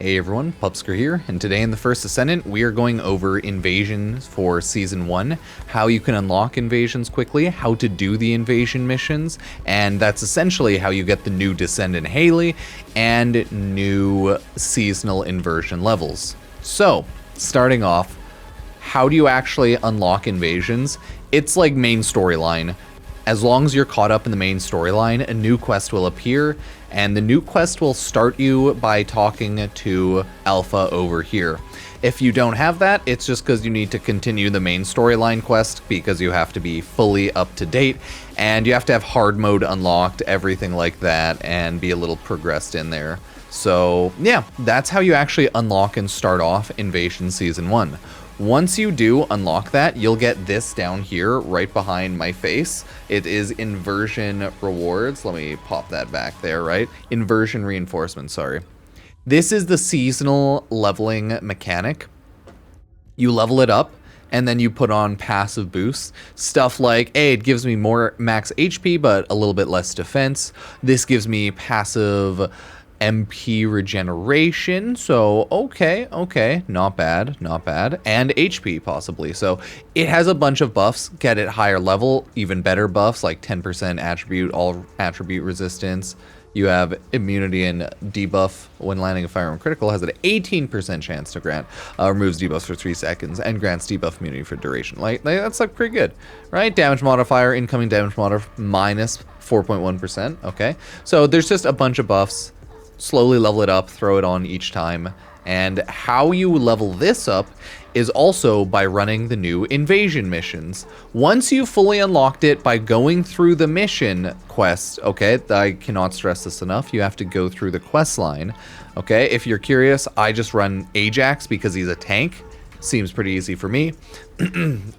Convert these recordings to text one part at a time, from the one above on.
Hey everyone, Pupsker here, and today in the First Descendant, we are going over invasions for Season 1, how you can unlock invasions quickly, how to do the invasion missions, and that's essentially how you get the new Descendant Hailey and new seasonal inversion levels. So, starting off, how do you actually unlock invasions? It's like main storyline. As long as you're caught up in the main storyline, a new quest will appear, and the new quest will start you by talking to Alpha over here. If you don't have that, it's just because you need to continue the main storyline quest because you have to be fully up to date, and you have to have hard mode unlocked, everything like that, and be a little progressed in there. So yeah, that's how you actually unlock and start off Invasion Season 1. Once you do unlock that, you'll get this down here right behind my face. It is inversion rewards. Let me pop that back there, right? Inversion reinforcement, sorry. This is the seasonal leveling mechanic. You level it up, and then you put on passive boosts. Stuff like, hey, it gives me more max HP, but a little bit less defense. This gives me passive MP regeneration, so okay, not bad, and HP possibly. So it has a bunch of buffs, get it higher level, even better buffs like 10% attribute, all attribute resistance. You have immunity and debuff when landing a firearm critical, has an 18% chance to grant, removes debuffs for 3 seconds, and grants debuff immunity for duration. Like that's like pretty good, right? Damage modifier, incoming damage modifier minus 4.1%, okay? So there's just a bunch of buffs. Slowly level it up, throw it on each time, and how you level this up is also by running the new invasion missions. Once you've fully unlocked it by going through the mission quest, okay, I cannot stress this enough, you have to go through the quest line, okay? If you're curious, I just run Ajax because he's a tank. Seems pretty easy for me.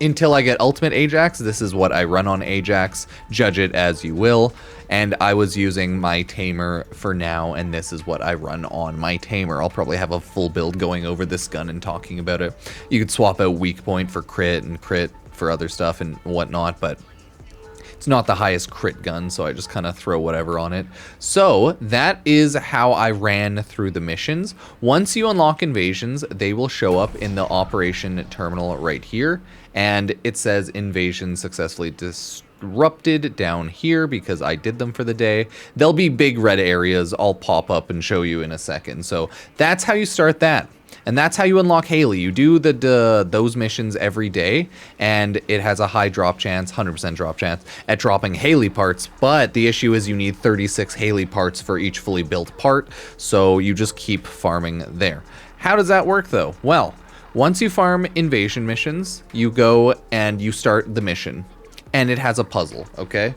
Until I get Ultimate Ajax, this is what I run on Ajax. Judge it as you will. And I was using my Tamer for now, and this is what I run on my Tamer. I'll probably have a full build going over this gun and talking about it. You could swap out Weak Point for crit and crit for other stuff and whatnot, but it's not the highest crit gun, so I just kind of throw whatever on it. So that is how I ran through the missions. Once you unlock invasions, they will show up in the operation terminal right here, and it says invasion successfully disrupted down here because I did them for the day. There'll be big red areas I'll pop up and show you in a second. So that's how you start that. And that's how you unlock Hailey. You do those missions every day, and it has a high drop chance, 100% drop chance, at dropping Hailey parts, but the issue is you need 36 Hailey parts for each fully built part, so you just keep farming there. How does that work, though? Well, once you farm invasion missions, you go and you start the mission, and it has a puzzle, okay?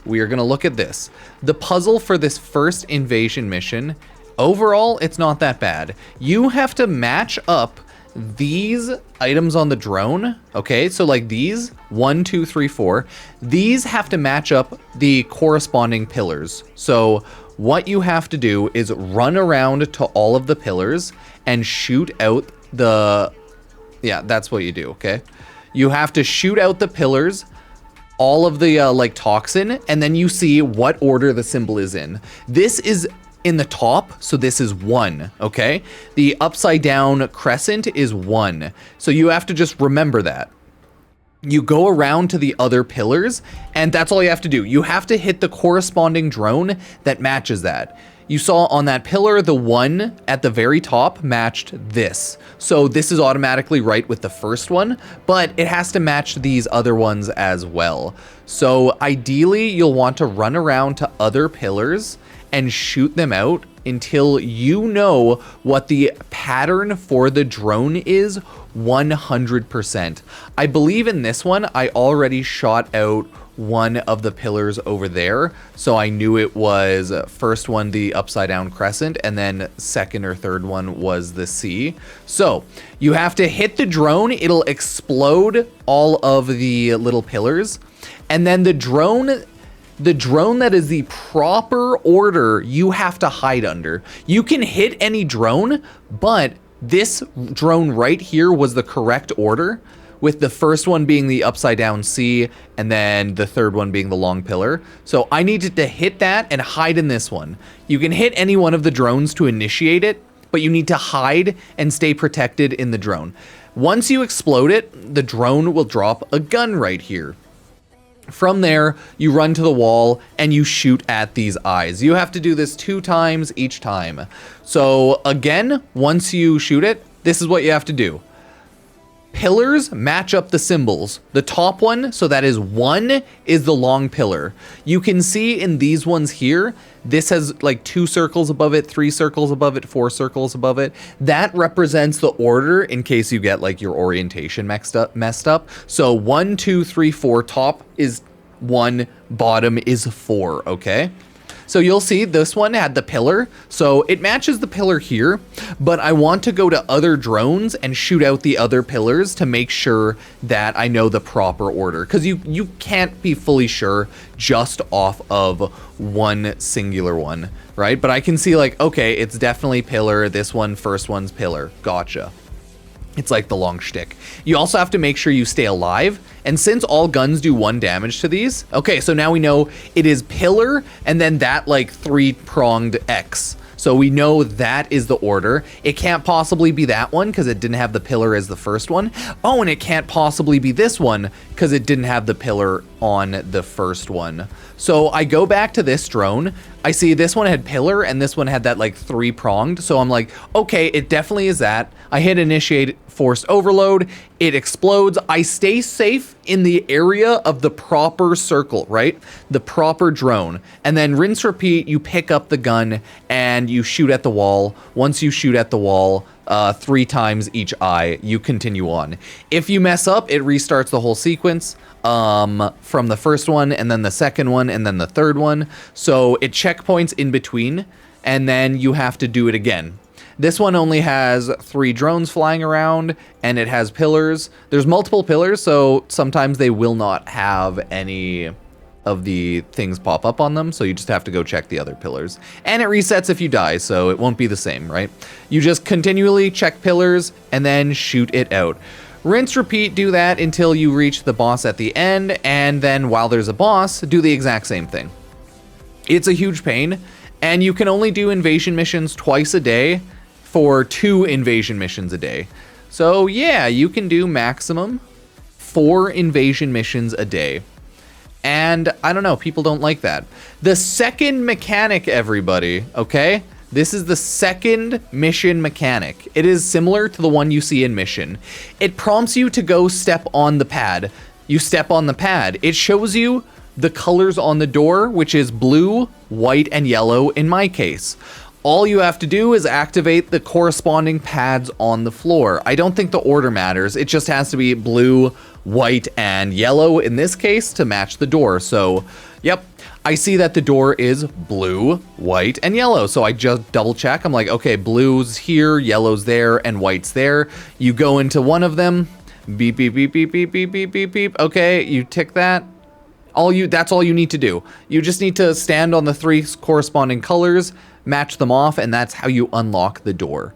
We are going to look at this. The puzzle for this first invasion mission, overall, it's not that bad. You have to match up these items on the drone, okay? So like these, 1, 2, 3, 4, these have to match up the corresponding pillars. So what you have to do is run around to all of the pillars and shoot out the, yeah, that's what you do, okay? You have to shoot out the pillars, all of the like toxin, and then you see what order the symbol is in. This is in the top, so this is 1, okay? The upside down crescent is 1, so you have to just remember that. You go around to the other pillars, and that's all you have to do. You have to hit the corresponding drone that matches that. You saw on that pillar, the 1 at the very top matched this. So this is automatically right with the first one, but it has to match these other ones as well. So ideally, you'll want to run around to other pillars and shoot them out until you know what the pattern for the drone is 100%. I believe in this one, I already shot out one of the pillars over there, so I knew it was first one the upside down crescent, and then second or third one was the C. So you have to hit the drone, it'll explode all of the little pillars, and then the drone that is the proper order you have to hide under. You can hit any drone, but this drone right here was the correct order, with the first one being the upside down C and then the third one being the long pillar. So I needed to hit that and hide in this one. You can hit any one of the drones to initiate it, but you need to hide and stay protected in the drone. Once you explode it, the drone will drop a gun right here. From there, you run to the wall and you shoot at these eyes. You have to do this 2 times each time. So again, once you shoot it, this is what you have to do. Pillars match up the symbols. The top one, so that is 1, is the long pillar. You can see in these ones here, this has like 2 circles above it, 3 circles above it, 4 circles above it. That represents the order in case you get like your orientation messed up. So 1, 2, 3, 4, top is 1, bottom is 4, okay? So you'll see this one had the pillar, so it matches the pillar here, but I want to go to other drones and shoot out the other pillars to make sure that I know the proper order, because you can't be fully sure just off of one singular one, right? But I can see like, okay, it's definitely pillar, this one, first one's pillar, gotcha. It's like the long shtick. You also have to make sure you stay alive. And since all guns do 1 damage to these, okay, so now we know it is pillar and then that like 3-pronged X. So we know that is the order. It can't possibly be that one because it didn't have the pillar as the first one. Oh, and it can't possibly be this one because it didn't have the pillar on the first one. So I go back to this drone. I see this one had pillar and this one had that like 3-pronged. So I'm like, okay, it definitely is that. I hit initiate forced overload. It explodes. I stay safe in the area of the proper circle, right? The proper drone. And then rinse, repeat, you pick up the gun and you shoot at the wall. Once you shoot at the wall, 3 times each eye, you continue on. If you mess up, it restarts the whole sequence from the first one and then the second one and then the third one. So it checkpoints in between and then you have to do it again. This one only has 3 drones flying around and it has pillars. There's multiple pillars, so sometimes they will not have any of the things pop up on them, so you just have to go check the other pillars. And it resets if you die, so it won't be the same, right? You just continually check pillars and then shoot it out. Rinse, repeat, do that until you reach the boss at the end, and then while there's a boss, do the exact same thing. It's a huge pain, and you can only do invasion missions twice a day for 2 invasion missions a day. So yeah, you can do maximum 4 invasion missions a day. And I don't know, people don't like that. The second mechanic, everybody, okay? This is the second mission mechanic. It is similar to the one you see in Mission. It prompts you to go step on the pad. You step on the pad. It shows you the colors on the door, which is blue, white, and yellow in my case. All you have to do is activate the corresponding pads on the floor. I don't think the order matters. It just has to be blue, white, and yellow in this case to match the door. So, yep, I see that the door is blue, white, and yellow. So I just double check. I'm like, okay, blue's here, yellow's there, and white's there. You go into one of them. Beep, beep, beep, beep, beep, beep, beep, beep, beep. Okay, you tick that. That's all you need to do. You just need to stand on the 3 corresponding colors, match them off, and that's how you unlock the door.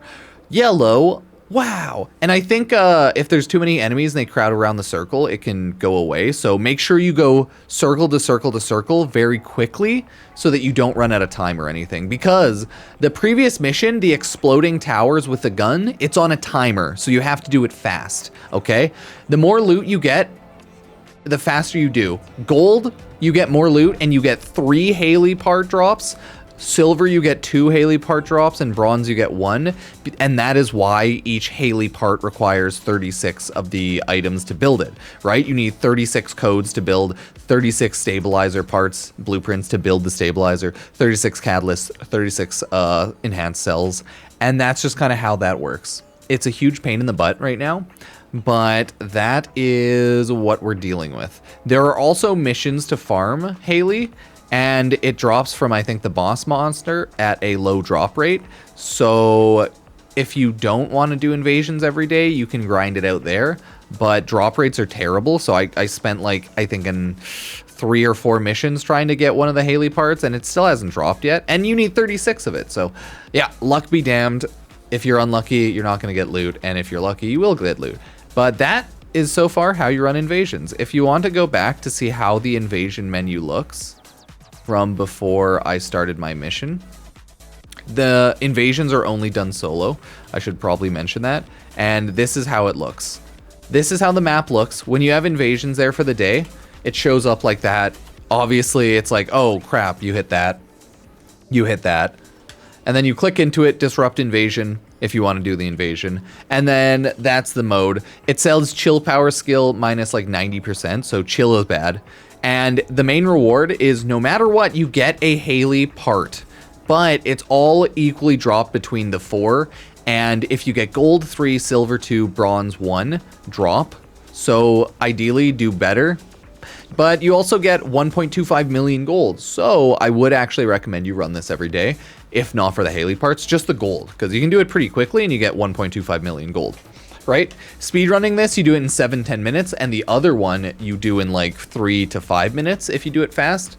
Yellow, wow. And I think if there's too many enemies and they crowd around the circle, it can go away. So make sure you go circle to circle to circle very quickly so that you don't run out of time or anything. Because the previous mission, the exploding towers with the gun, it's on a timer. So you have to do it fast, okay? The more loot you get, the faster you do. Gold, you get more loot and you get 3 Hailey part drops. Silver, you get 2 Hailey part drops, and bronze, you get 1. And that is why each Hailey part requires 36 of the items to build it, right? You need 36 codes to build 36 stabilizer parts, blueprints to build the stabilizer, 36 catalysts, 36 enhanced cells. And that's just kind of how that works. It's a huge pain in the butt right now, but that is what we're dealing with. There are also missions to farm Hailey, and it drops from, I think, the boss monster at a low drop rate. So if you don't want to do invasions every day, you can grind it out there. But drop rates are terrible. So I spent like, I think in 3 or 4 missions trying to get one of the Hailey parts, and it still hasn't dropped yet. And you need 36 of it. So yeah, luck be damned. If you're unlucky, you're not going to get loot. And if you're lucky, you will get loot. But that is so far how you run invasions. If you want to go back to see how the invasion menu looks from before I started my mission, The invasions are only done solo. I should probably mention that. And this is how it looks. This is how the map looks. When you have invasions there for the day, it shows up like that. Obviously, it's like, oh crap, you hit that. You hit that. And then you click into it, disrupt invasion, if you want to do the invasion. And then that's the mode. It sells chill power skill minus like 90%, so chill is bad. And the main reward is no matter what, you get a Hailey part. But it's all equally dropped between the 4. And if you get gold 3, silver 2, bronze 1, drop. So ideally do better. But you also get 1.25 million gold. So I would actually recommend you run this every day. If not for the Hailey parts, just the gold. Because you can do it pretty quickly and you get 1.25 million gold. Right? Speedrunning this, you do it in 7-10 minutes. And the other one, you do in like 3 to 5 minutes if you do it fast.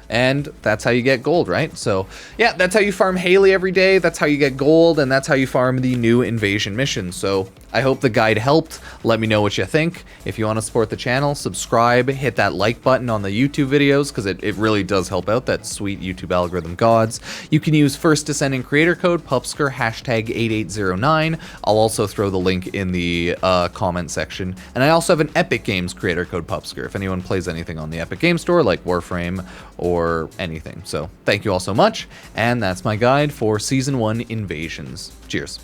And that's how you get gold, right? So yeah, that's how you farm Hailey every day. That's how you get gold, and that's how you farm the new invasion missions. So I hope the guide helped. Let me know what you think. If you want to support the channel, subscribe, hit that like button on the YouTube videos, because it really does help out that sweet YouTube algorithm gods. You can use First Descendant creator code Pupsker #8809. I'll also throw the link in the comment section. And I also have an Epic Games creator code Pupsker if anyone plays anything on the Epic Games Store like Warframe or anything. So thank you all so much, and that's my guide for Season 1 Invasions. Cheers.